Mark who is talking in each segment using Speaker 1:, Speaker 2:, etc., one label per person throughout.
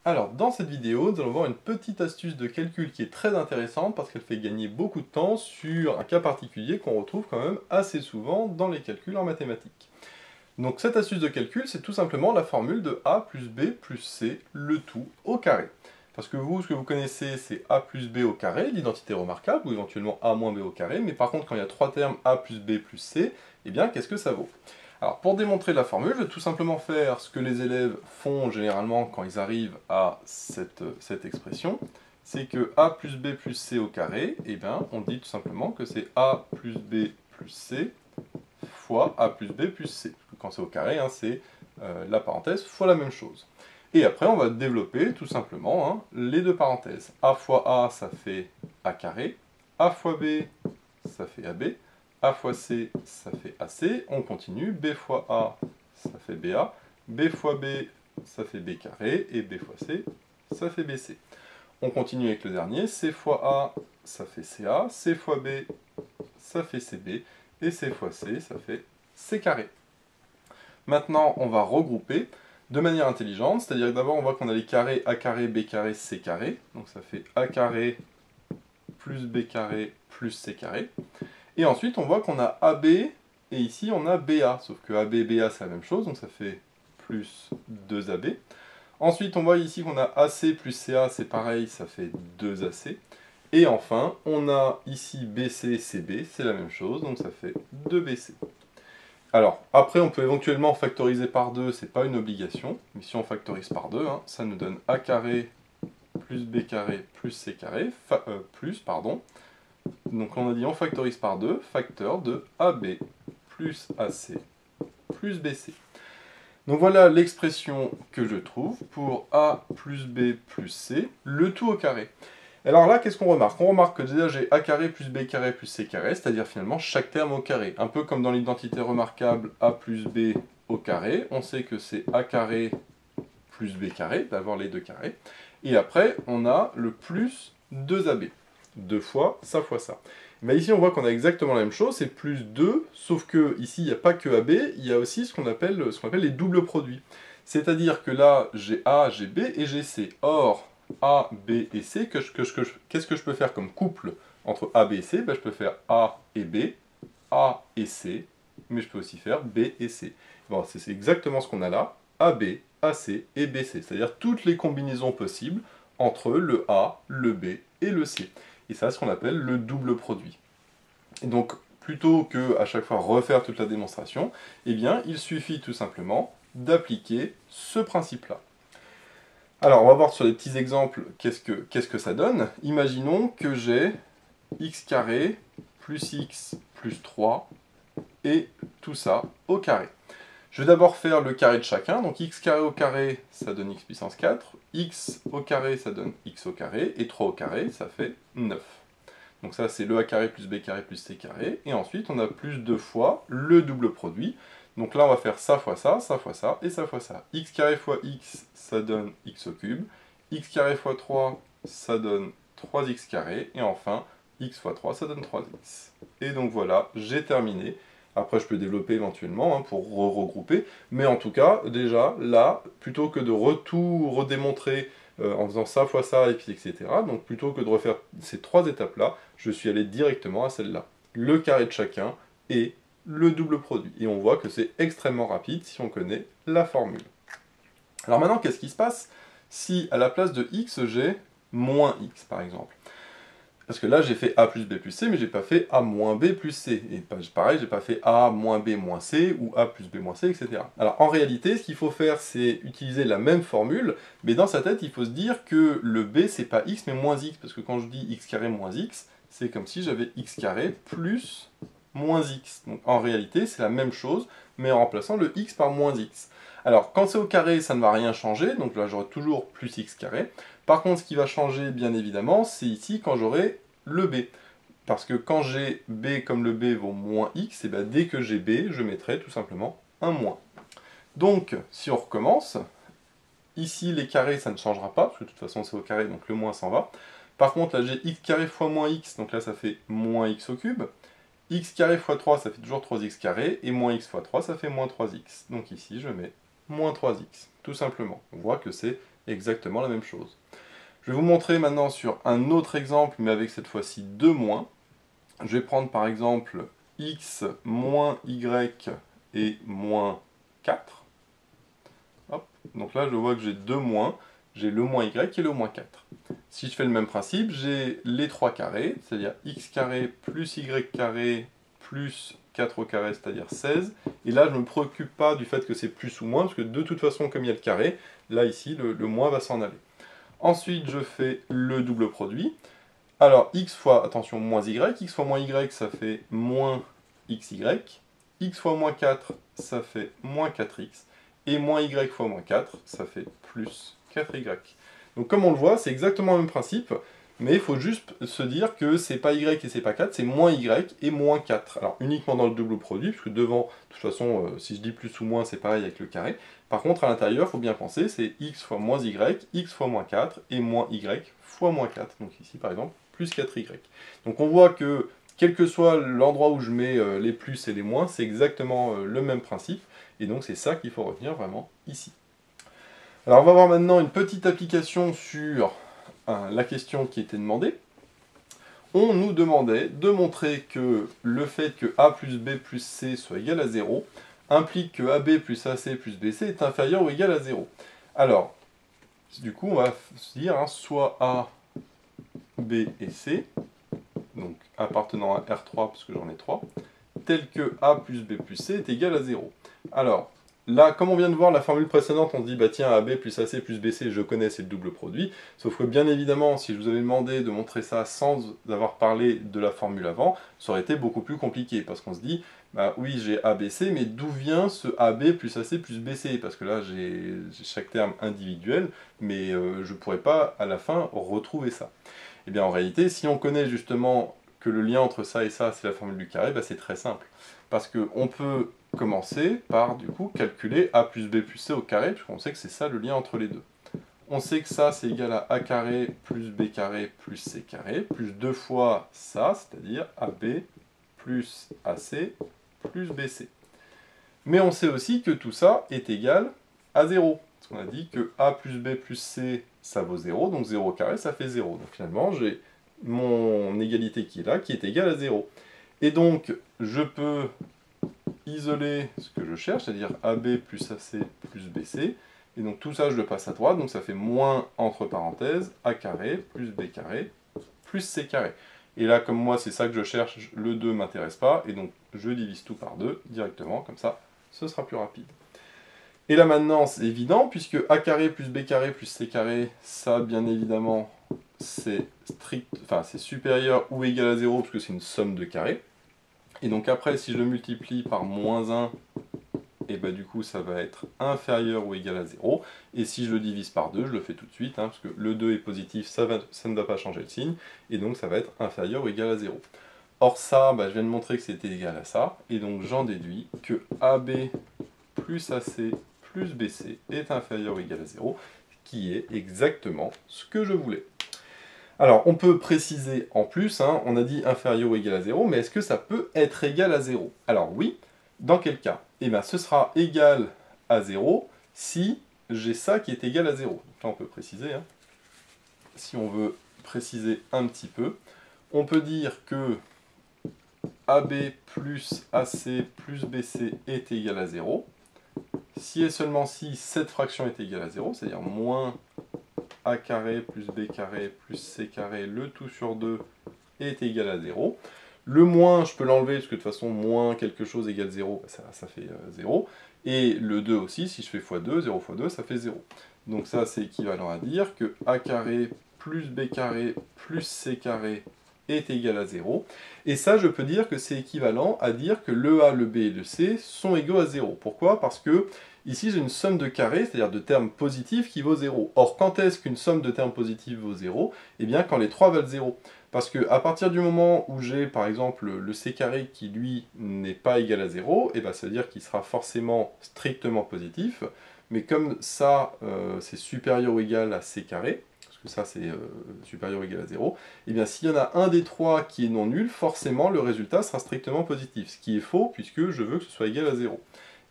Speaker 1: Alors, dans cette vidéo, nous allons voir une petite astuce de calcul qui est très intéressante parce qu'elle fait gagner beaucoup de temps sur un cas particulier qu'on retrouve quand même assez souvent dans les calculs en mathématiques. Donc cette astuce de calcul, c'est tout simplement la formule de a plus b plus c, le tout au carré. Parce que vous, ce que vous connaissez, c'est a plus b au carré, l'identité remarquable, ou éventuellement a moins b au carré, mais par contre, quand il y a trois termes a plus b plus c, eh bien, qu'est-ce que ça vaut? Alors, pour démontrer la formule, je vais tout simplement faire ce que les élèves font généralement quand ils arrivent à cette expression, c'est que a plus b plus c au carré, eh bien, on dit tout simplement que c'est a plus b plus c fois a plus b plus c. Quand c'est au carré, hein, c'est la parenthèse fois la même chose. Et après, on va développer tout simplement hein, les deux parenthèses. A fois a, ça fait a carré. A fois b, ça fait ab. A fois c, ça fait ac. On continue. B fois a, ça fait ba. B fois b, ça fait b carré. Et b fois c, ça fait bc. On continue avec le dernier. C fois a, ça fait ca. C fois b, ça fait cb. Et c fois c, ça fait c carré. Maintenant, on va regrouper de manière intelligente, c'est-à-dire que d'abord on voit qu'on a les carrés a carré, b carré, c carré, donc ça fait a carré plus b carré plus c carré. Et ensuite on voit qu'on a ab, et ici on a ba, sauf que ab et ba c'est la même chose, donc ça fait plus 2ab. Ensuite on voit ici qu'on a ac plus ca, c'est pareil, ça fait 2ac. Et enfin, on a ici BC, CB, c'est la même chose, donc ça fait 2BC. Alors, après, on peut éventuellement factoriser par 2, c'est pas une obligation, mais si on factorise par 2, hein, ça nous donne A carré plus B carré plus C carré, pardon. Donc on a dit on factorise par 2, facteur de AB plus AC plus BC. Donc voilà l'expression que je trouve pour A plus B plus C, le tout au carré. Alors là, qu'est-ce qu'on remarque? On remarque que déjà j'ai a carré plus b carré plus c carré, c'est-à-dire finalement chaque terme au carré. Un peu comme dans l'identité remarquable a plus b au carré, on sait que c'est a carré plus b carré, d'avoir les deux carrés. Et après, on a le plus 2ab. Deux fois ça. Mais ici, on voit qu'on a exactement la même chose, c'est plus 2, sauf que ici, il n'y a pas que ab, il y a aussi ce qu'on appelle les doubles produits. C'est-à-dire que là, j'ai a, j'ai b et j'ai c. Or, a, B et C, qu'est-ce que je peux faire comme couple entre A, B et C? Ben, je peux faire A et B, A et C, mais je peux aussi faire B et C. Bon, c'est exactement ce qu'on a là, AB, AC et BC, c'est-à-dire toutes les combinaisons possibles entre le A, le B et le C. Et ça, c'est ce qu'on appelle le double produit. Et donc, plutôt que à chaque fois refaire toute la démonstration, eh bien, il suffit tout simplement d'appliquer ce principe-là. Alors, on va voir sur les petits exemples qu'est-ce que ça donne. Imaginons que j'ai x carré plus x plus 3 et tout ça au carré. Je vais d'abord faire le carré de chacun. Donc x carré au carré, ça donne x puissance 4. X au carré, ça donne x au carré. Et 3 au carré, ça fait 9. Donc ça, c'est le a carré plus b carré plus c carré. Et ensuite, on a plus 2 fois le double produit. Donc là, on va faire ça fois ça, ça fois ça, et ça fois ça. X carré fois x, ça donne x au cube. X carré fois 3, ça donne 3x carré. Et enfin, x fois 3, ça donne 3x. Et donc voilà, j'ai terminé. Après, je peux développer éventuellement hein, pour regrouper. Mais en tout cas, déjà, là, plutôt que de tout redémontrer en faisant ça fois ça, et puis etc., donc plutôt que de refaire ces trois étapes-là, je suis allé directement à celle-là. Le carré de chacun et le double produit. Et on voit que c'est extrêmement rapide si on connaît la formule. Alors maintenant, qu'est-ce qui se passe si à la place de x, j'ai moins x, par exemple? Parce que là, j'ai fait a plus b plus c, mais j'ai pas fait a moins b plus c. Et pareil, j'ai pas fait a moins b moins c, ou a plus b moins c, etc. Alors en réalité, ce qu'il faut faire, c'est utiliser la même formule, mais dans sa tête, il faut se dire que le b, c'est pas x, mais moins x. Parce que quand je dis x carré moins x, c'est comme si j'avais x carré plus moins x. Donc en réalité, c'est la même chose, mais en remplaçant le x par moins x. Alors, quand c'est au carré, ça ne va rien changer, donc là j'aurai toujours plus x carré. Par contre, ce qui va changer, bien évidemment, c'est ici quand j'aurai le b. Parce que quand j'ai b comme le b vaut moins x, et bien dès que j'ai b, je mettrai tout simplement un moins. Donc, si on recommence, ici les carrés, ça ne changera pas, parce que de toute façon c'est au carré, donc le moins s'en va. Par contre, là j'ai x carré fois moins x, donc là ça fait moins x au cube. X carré fois 3, ça fait toujours 3x carré, et moins x fois 3, ça fait moins 3x. Donc ici, je mets moins 3x, tout simplement. On voit que c'est exactement la même chose. Je vais vous montrer maintenant sur un autre exemple, mais avec cette fois-ci deux moins. Je vais prendre par exemple x moins y et moins 4. Hop. Donc là, je vois que j'ai deux moins. J'ai le moins y et le moins 4. Si je fais le même principe, j'ai les trois carrés, c'est-à-dire x carré plus y carré plus 4 au carré, c'est-à-dire 16. Et là, je ne me préoccupe pas du fait que c'est plus ou moins, parce que de toute façon, comme il y a le carré, là, ici, le moins va s'en aller. Ensuite, je fais le double produit. Alors, x fois, attention, moins y, x fois moins y, ça fait moins xy. X fois moins 4, ça fait moins 4x. Et moins y fois moins 4, ça fait plus 4y. Donc comme on le voit, c'est exactement le même principe, mais il faut juste se dire que c'est pas y et c'est pas 4, c'est moins y et moins 4. Alors uniquement dans le double produit, puisque devant, de toute façon, si je dis plus ou moins, c'est pareil avec le carré. Par contre, à l'intérieur, il faut bien penser, c'est x fois moins y, x fois moins 4, et moins y fois moins 4. Donc ici, par exemple, plus 4y. Donc on voit que, quel que soit l'endroit où je mets les plus et les moins, c'est exactement le même principe, et donc c'est ça qu'il faut retenir vraiment ici. Alors on va voir maintenant une petite application sur la question qui était demandée. On nous demandait de montrer que le fait que a plus b plus c soit égal à 0 implique que ab plus ac plus bc est inférieur ou égal à 0. Alors, du coup, on va se dire soit a, b et c, donc appartenant à R3 parce que j'en ai 3, tel que a plus b plus c est égal à 0. Alors, là, comme on vient de voir la formule précédente, on se dit, bah tiens, AB plus AC plus BC, je connais, c'est le double produit. Sauf que bien évidemment, si je vous avais demandé de montrer ça sans avoir parlé de la formule avant, ça aurait été beaucoup plus compliqué. Parce qu'on se dit, bah oui, j'ai ABC, mais d'où vient ce AB plus AC plus BC? Parce que là, j'ai chaque terme individuel, mais je ne pourrais pas, à la fin, retrouver ça. Et bien en réalité, si on connaît justement que le lien entre ça et ça, c'est la formule du carré, bah, c'est très simple. Parce qu'on peut commencer par, du coup, calculer a plus b plus c au carré, puisqu'on sait que c'est ça le lien entre les deux. On sait que ça, c'est égal à a carré plus b carré plus c carré, plus deux fois ça, c'est-à-dire ab plus ac plus bc. Mais on sait aussi que tout ça est égal à 0. Parce qu'on a dit que a plus b plus c, ça vaut 0, donc 0 au carré, ça fait 0. Donc finalement, j'ai mon égalité qui est là, qui est égale à 0. Et donc, je peux isoler ce que je cherche, c'est-à-dire AB plus AC plus BC. Et donc tout ça, je le passe à droite, donc ça fait moins, entre parenthèses, A carré plus B carré plus C carré. Et là, comme moi, c'est ça que je cherche, le 2 ne m'intéresse pas, et donc je divise tout par 2 directement, comme ça, ce sera plus rapide. Et là maintenant, c'est évident, puisque A carré plus B carré plus C carré, ça, bien évidemment, c'est supérieur ou égal à 0, parce que c'est une somme de carrés. Et donc après, si je le multiplie par moins 1, et bah du coup ça va être inférieur ou égal à 0. Et si je le divise par 2, je le fais tout de suite, parce que le 2 est positif, ça ne va pas changer le signe, et donc ça va être inférieur ou égal à 0. Or ça, bah, je viens de montrer que c'était égal à ça, et donc j'en déduis que AB plus AC plus BC est inférieur ou égal à 0, qui est exactement ce que je voulais. Alors, on peut préciser en plus, on a dit inférieur ou égal à 0, mais est-ce que ça peut être égal à 0? Alors oui, dans quel cas? Eh bien, ce sera égal à 0 si j'ai ça qui est égal à 0. Donc là, on peut préciser. Si on veut préciser un petit peu, on peut dire que AB plus AC plus BC est égal à 0. Si et seulement si cette fraction est égale à 0, c'est-à-dire moins A carré plus B carré plus C carré, le tout sur 2 est égal à 0. Le moins, je peux l'enlever, parce que de toute façon, moins quelque chose égale 0, ça fait 0. Et le 2 aussi, si je fais x2, 0 fois 2, ça fait 0. Donc ça, c'est équivalent à dire que A carré plus B carré plus C carré est égal à 0. Et ça, je peux dire que c'est équivalent à dire que le A, le B et le C sont égaux à 0. Pourquoi? Parce que ici, j'ai une somme de carrés, c'est-à-dire de termes positifs, qui vaut 0. Or, quand est-ce qu'une somme de termes positifs vaut 0? Eh bien, quand les 3 valent 0. Parce qu'à partir du moment où j'ai, par exemple, le C carré qui, lui, n'est pas égal à 0, eh bien, ça veut dire qu'il sera forcément strictement positif. Mais comme ça, c'est supérieur ou égal à C carré, parce que ça, c'est supérieur ou égal à 0, eh bien, s'il y en a un des trois qui est non nul, forcément, le résultat sera strictement positif. Ce qui est faux, puisque je veux que ce soit égal à 0.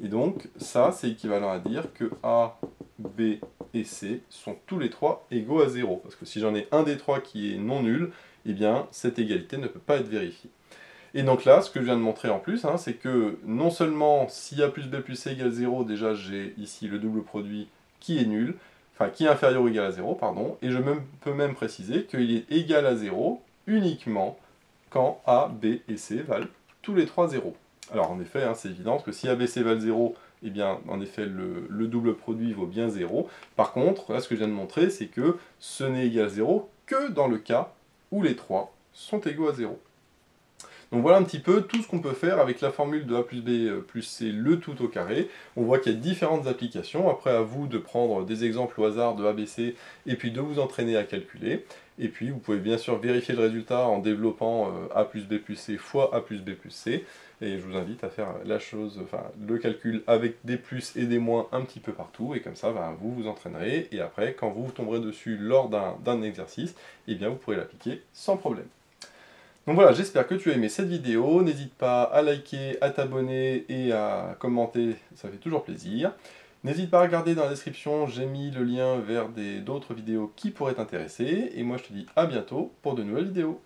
Speaker 1: Et donc, ça, c'est équivalent à dire que A, B et C sont tous les trois égaux à 0. Parce que si j'en ai un des trois qui est non nul, eh bien, cette égalité ne peut pas être vérifiée. Et donc là, ce que je viens de montrer en plus, hein, c'est que non seulement si A plus B plus C égale 0, déjà j'ai ici le double produit qui est nul, enfin qui est inférieur ou égal à 0, pardon, et je peux même préciser qu'il est égal à 0 uniquement quand A, B et C valent tous les trois 0. Alors en effet, hein, c'est évident, parce que si A, B, C valent 0, eh bien en effet le double produit vaut bien 0. Par contre, là ce que je viens de montrer, c'est que ce n'est égal à 0 que dans le cas où les trois sont égaux à 0. Donc voilà un petit peu tout ce qu'on peut faire avec la formule de A plus B plus C, le tout au carré. On voit qu'il y a différentes applications. Après, à vous de prendre des exemples au hasard de ABC et puis de vous entraîner à calculer. Et puis, vous pouvez bien sûr vérifier le résultat en développant A plus B plus C fois A plus B plus C. Et je vous invite à faire le calcul avec des plus et des moins un petit peu partout. Et comme ça, vous vous entraînerez. Et après, quand vous tomberez dessus lors d'un exercice, eh bien, vous pourrez l'appliquer sans problème. Donc voilà, j'espère que tu as aimé cette vidéo. N'hésite pas à liker, à t'abonner et à commenter, ça fait toujours plaisir. N'hésite pas à regarder dans la description, j'ai mis le lien vers d'autres vidéos qui pourraient t'intéresser. Et moi je te dis à bientôt pour de nouvelles vidéos.